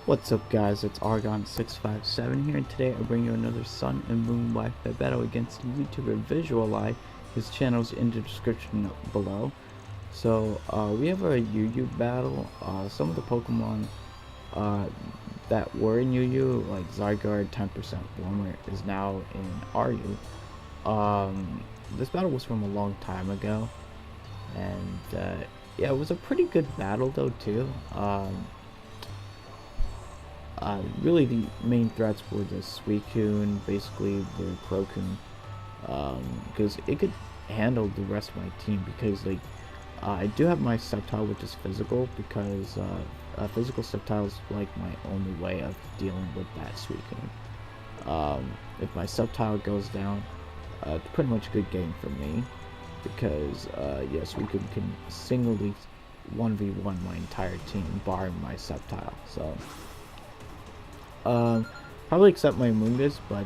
What's up guys, it's Argon657 here, and today I bring you another Sun and Moon Wi-Fi battle against YouTuber Vizually. His channel's in the description below. So we have a UU battle. Some of the Pokemon that were in UU, like Zygarde 10% Warmer, is now in RU. This battle was from a long time ago, and yeah, it was a pretty good battle though too. Really the main threats were the Suicune, basically the Crocoon, because it could handle the rest of my team, because like I do have my Sceptile, which is physical, because physical Sceptile is like my only way of dealing with that Suicune. If my Sceptile goes down, it's pretty much a good game for me, because yes, Suicune can singly 1v1 my entire team, barring my Sceptile. So probably except my Amoonguss, but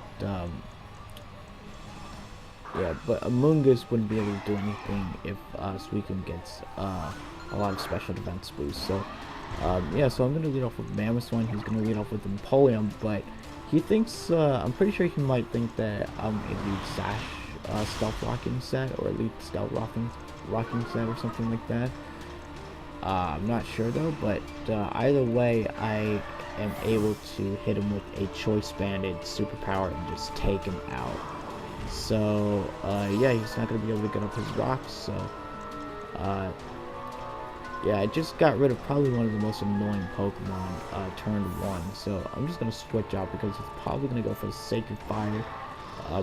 yeah, but Amoonguss wouldn't be able to do anything if Suicune gets a lot of special defense boosts. So yeah, so I'm gonna lead off with Mammoth. He's gonna lead off with Empoleon, but he thinks I'm pretty sure he might think that I'm Elite Sash Stealth Rocking set, or Elite Stealth Rocking set, or something like that. I'm not sure though, but either way, I am able to hit him with a Choice Banded superpower and just take him out. So yeah, he's not going to be able to get up his rocks. So yeah, I just got rid of probably one of the most annoying Pokemon turn 1. So I'm just going to switch out, because it's probably going to go for the Sacred Fire.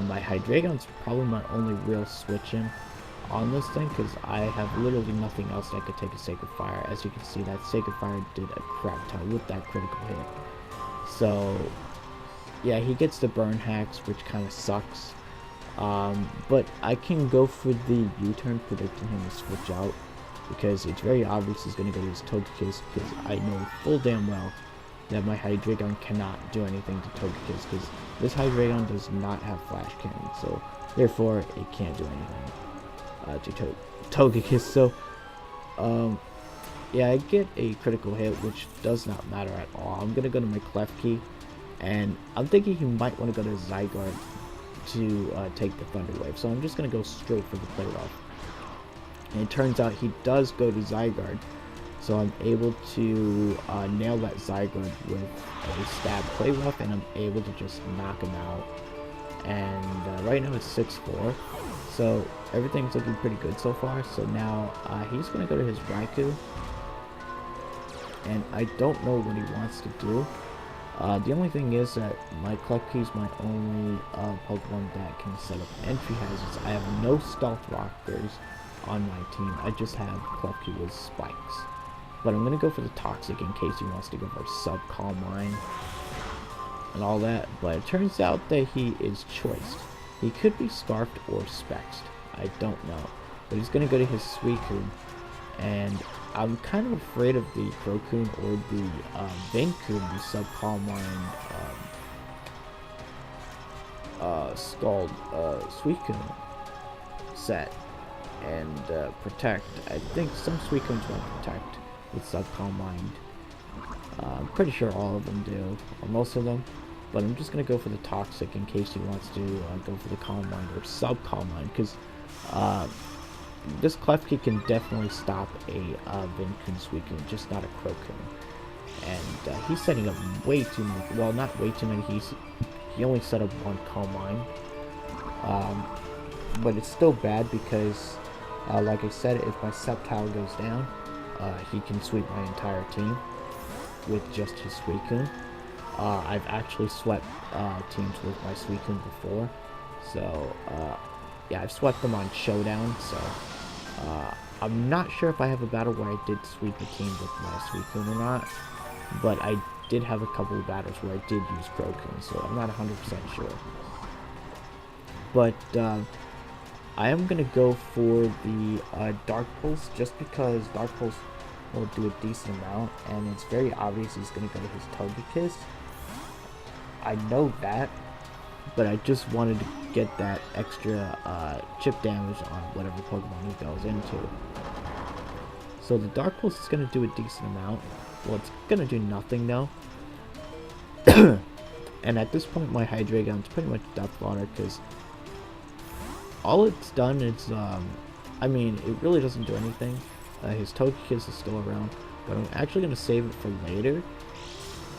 My Hydreigon's probably my only real switch in on this thing, because I have literally nothing else that could take a Sacred Fire. As you can see, that Sacred Fire did a crap ton with that critical hit. So yeah, he gets the Burn Hacks, which kind of sucks. But I can go for the U-turn, predicting him to switch out, because it's very obvious he's going to go to his Togekiss, because I know full damn well that my Hydreigon cannot do anything to Togekiss, because this Hydreigon does not have Flash Cannon, so therefore it can't do anything to Togekiss. So yeah, I get a critical hit, which does not matter at all. I'm gonna go to my Klefki, and I'm thinking he might want to go to Zygarde to take the Thunder Wave, so I'm just gonna go straight for the Play Rough. And it turns out he does go to Zygarde, so I'm able to nail that Zygarde with a Stab Play Rough, and I'm able to just knock him out. And right now it's 6-4, so everything's looking pretty good so far. So now he's going to go to his Raikou, and I don't know what he wants to do. The only thing is that my Klefki is my only Pokemon that can set up entry hazards. I have no Stealth Rockers on my team. I just have Klefki with Spikes. But I'm going to go for the Toxic in case he wants to go for Sub Calm Mind and all that. But it turns out that he is choiced. He could be Scarfed or Spexed. I don't know. But he's going to go to his Suicune. And I'm kind of afraid of the Crocoon or the Vincoon, the Sub Calm Mind stalled Suicune set and Protect. I think some Suicunes won't Protect with Sub Calm Mind. I'm pretty sure all of them do, or most of them. But I'm just going to go for the Toxic in case he wants to go for the Calm Mind or Sub Calm Mind, because this Klefki can definitely stop a Vincoon Suicune, just not a Crocoon. And he's setting up way too many, well, not way too many, he only set up one Calm Mind. But it's still bad, because like I said, if my Sceptile goes down, he can sweep my entire team with just his Suicune. I've actually swept teams with my Suicune before, so yeah, I've swept them on Showdown. So I'm not sure if I have a battle where I did sweep a team with my Suicune or not, but I did have a couple of battles where I did use Crocoon, so I'm not 100% sure. But I am gonna go for the Dark Pulse, just because Dark Pulse will do a decent amount, and it's very obvious he's gonna go to his Togekiss. I know that, but I just wanted to get that extra chip damage on whatever Pokemon he goes into. So the Dark Pulse is going to do a decent amount. Well, it's going to do nothing though. And at this point, my Hydreigon's pretty much death fodder, because all it's done is, I mean, it really doesn't do anything. His Togekiss is still around, but I'm actually going to save it for later,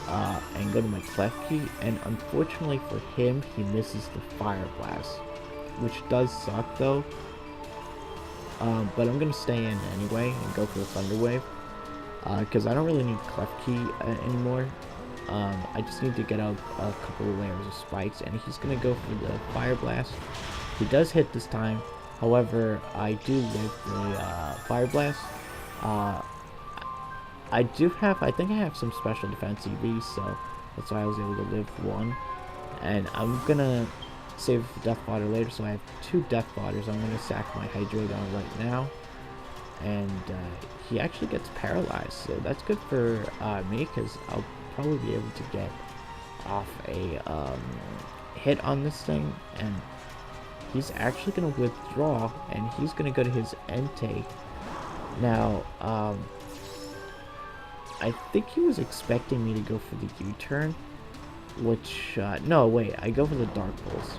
and go to my Klefki, and unfortunately for him, he misses the Fire Blast, which does suck though, but I'm going to stay in anyway, and go for the Thunder Wave, because I don't really need Klefki anymore. I just need to get out a couple of layers of spikes, and he's going to go for the Fire Blast. He does hit this time, however, I do live the Fire Blast. I think I have some special defense EVs, so that's why I was able to live one. And I'm going to save Death Fodder later, so I have 2 Death Fodders. I'm going to sack my Hydreigon right now. And he actually gets paralyzed, so that's good for me, because I'll probably be able to get off a hit on this thing, and he's actually going to withdraw, and he's going to go to his Entei. Now, I think he was expecting me to go for the U-turn, which, no, wait, I go for the Dark Pulse.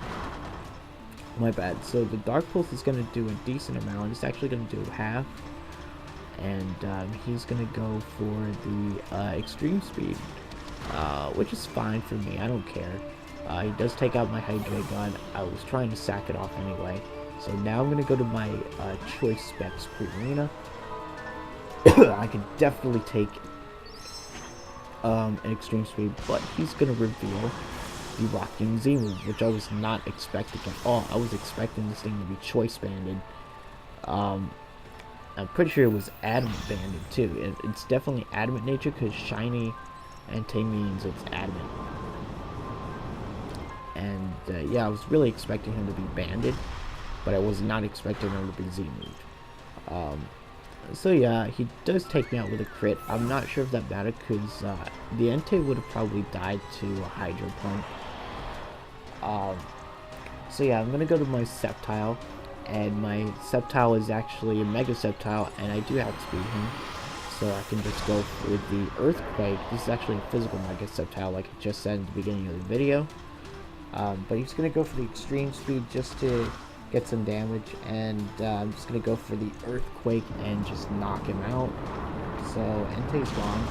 My bad. So the Dark Pulse is going to do a decent amount. It's actually going to do half, and he's going to go for the Extreme Speed, which is fine for me. I don't care. He does take out my Hydreigon. I was trying to sack it off anyway. So now I'm going to go to my Choice Specs Purina. I can definitely take an Extreme Speed, but he's going to reveal the Rocking Z move, which I was not expecting at all. I was expecting this thing to be Choice Banded. I'm pretty sure it was Adamant Banded too. It's definitely Adamant nature, because Shiny Entei means it's Adamant. And yeah, I was really expecting him to be banded, but I was not expecting him to be Z-moved. So yeah, he does take me out with a crit. I'm not sure if that mattered, because the Entei would have probably died to a Hydro Pump. So yeah, I'm going to go to my Sceptile, and my Sceptile is actually a Mega Sceptile, and I do outspeed him. So I can just go with the Earthquake. This is actually a physical Mega Sceptile, like I just said in the beginning of the video. But he's going to go for the Extreme Speed just to get some damage, and I'm just going to go for the Earthquake and just knock him out. So Entei's gone.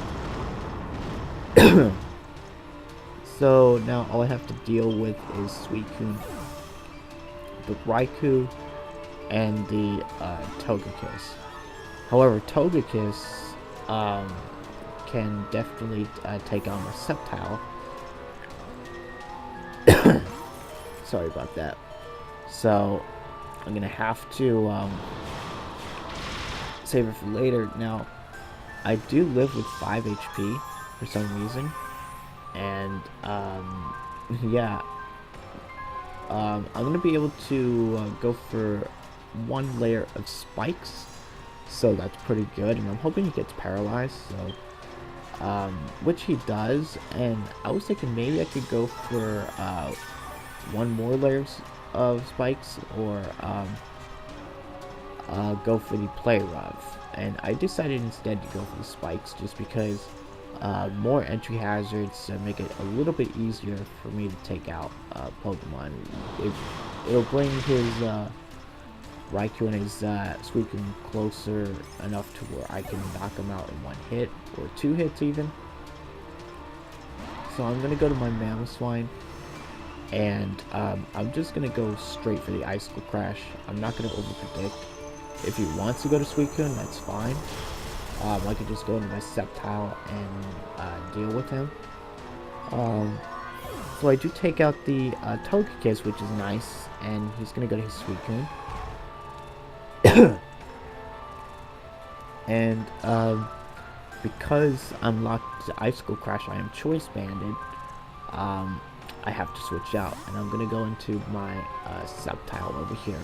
So now all I have to deal with is Suicune, the Raikou, and the Togekiss. However, Togekiss can definitely take on the Sceptile. Sorry about that. So I'm gonna have to save it for later. Now, I do live with 5 HP for some reason, and yeah, I'm gonna be able to go for 1 layer of spikes, so that's pretty good. And I'm hoping he gets paralyzed, so which he does. And I was thinking maybe I could go for 1 more layer of spikes, or go for the Play Rough. And I decided instead to go for the spikes, just because more entry hazards make it a little bit easier for me to take out Pokemon. It'll bring his Raikou and his Suicune closer enough to where I can knock him out in 1 hit, or 2 hits even. So I'm gonna go to my Mamoswine, and I'm just gonna go straight for the Icicle Crash. I'm not gonna overpredict. If he wants to go to Suicune, that's fine. I could just go into my Sceptile and deal with him. So I do take out the Togekiss, which is nice, and he's gonna go to his Suicune. And because I'm locked to Icicle Crash, I am Choice Banded. I have to switch out, and I'm gonna go into my Sceptile over here.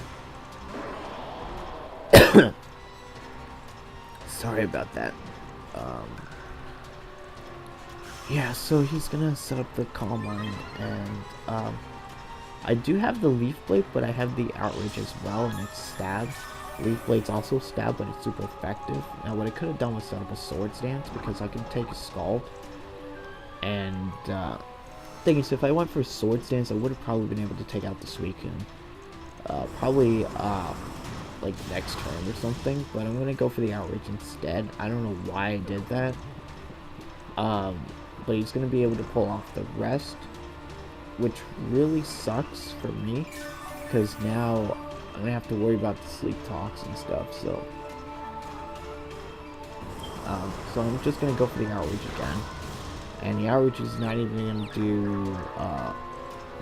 Sorry about that. Yeah, so he's gonna set up the Calm Mind, and I do have the Leaf Blade, but I have the Outrage as well, and it's Stab. Leaf Blade's also Stab, but it's super effective. Now, what I could have done was set up a Swords Dance, because I can take a Scald, and Thing is, if I went for Sword Stance, I would have probably been able to take out the Suicune. Probably, like next turn or something, but I'm gonna go for the Outrage instead. I don't know why I did that. But he's gonna be able to pull off the rest, which really sucks for me, because now I'm gonna have to worry about the sleep talks and stuff, so I'm just gonna go for the Outrage again. And the Outrage is not even gonna do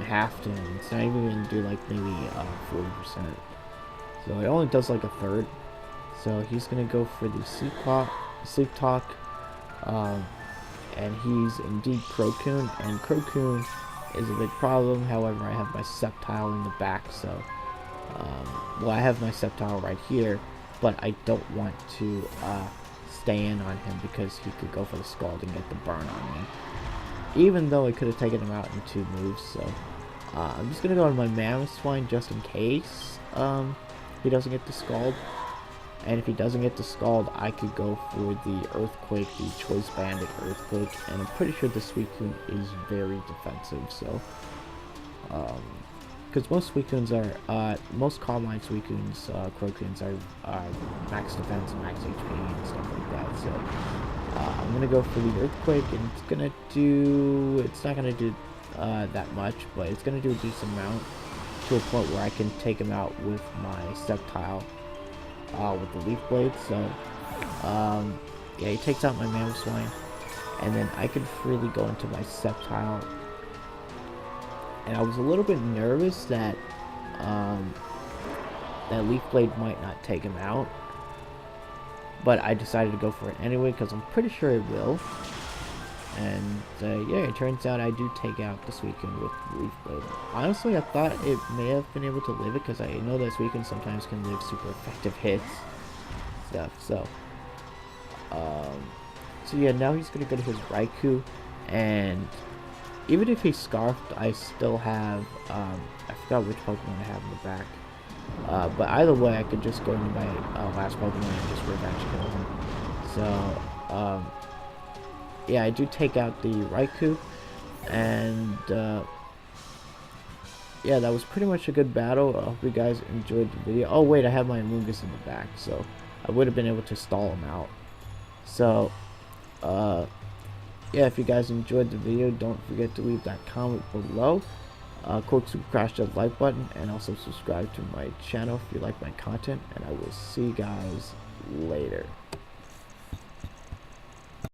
half to him. It's not even gonna do like maybe 40%. So it only does like a third. So he's gonna go for the sleep talk, and he's indeed Crocoon, and Crocoon is a big problem. However, I have my Sceptile in the back, so well, I have my Sceptile right here, but I don't want to stay in on him because he could go for the Scald and get the burn on me. Even though I could have taken him out in 2 moves, so I'm just gonna go on my Mamoswine just in case he doesn't get the Scald. And if he doesn't get the Scald, I could go for the Earthquake, the Choice Bandit Earthquake, and I'm pretty sure the Suicune is very defensive, so because most Suicunes are, most Calm Line Suicunes, Crocoons are max defense and max HP and stuff like that, so I'm gonna go for the Earthquake, and it's not gonna do that much, but it's gonna do a decent amount, to a point where I can take him out with my Sceptile, with the Leaf Blade, so yeah, he takes out my Mamoswine, and then I can freely go into my Sceptile. And I was a little bit nervous that that Leaf Blade might not take him out, but I decided to go for it anyway because I'm pretty sure it will. And yeah, it turns out I do take out the Suicune with Leaf Blade. Honestly, I thought it may have been able to live it because I know that Suicune sometimes can live super effective hits stuff. So so yeah, now he's gonna go to his Raikou, and even if he's Scarfed, I still have I forgot which Pokemon I have in the back. But either way, I could just go into my last Pokemon and just revenge kill him. So yeah, I do take out the Raikou, and yeah, that was pretty much a good battle. I hope you guys enjoyed the video. Oh wait, I have my Amoonguss in the back, so I would have been able to stall him out. So yeah, if you guys enjoyed the video, don't forget to leave that comment below. Click to crash that like button, and also subscribe to my channel if you like my content, and I will see you guys later.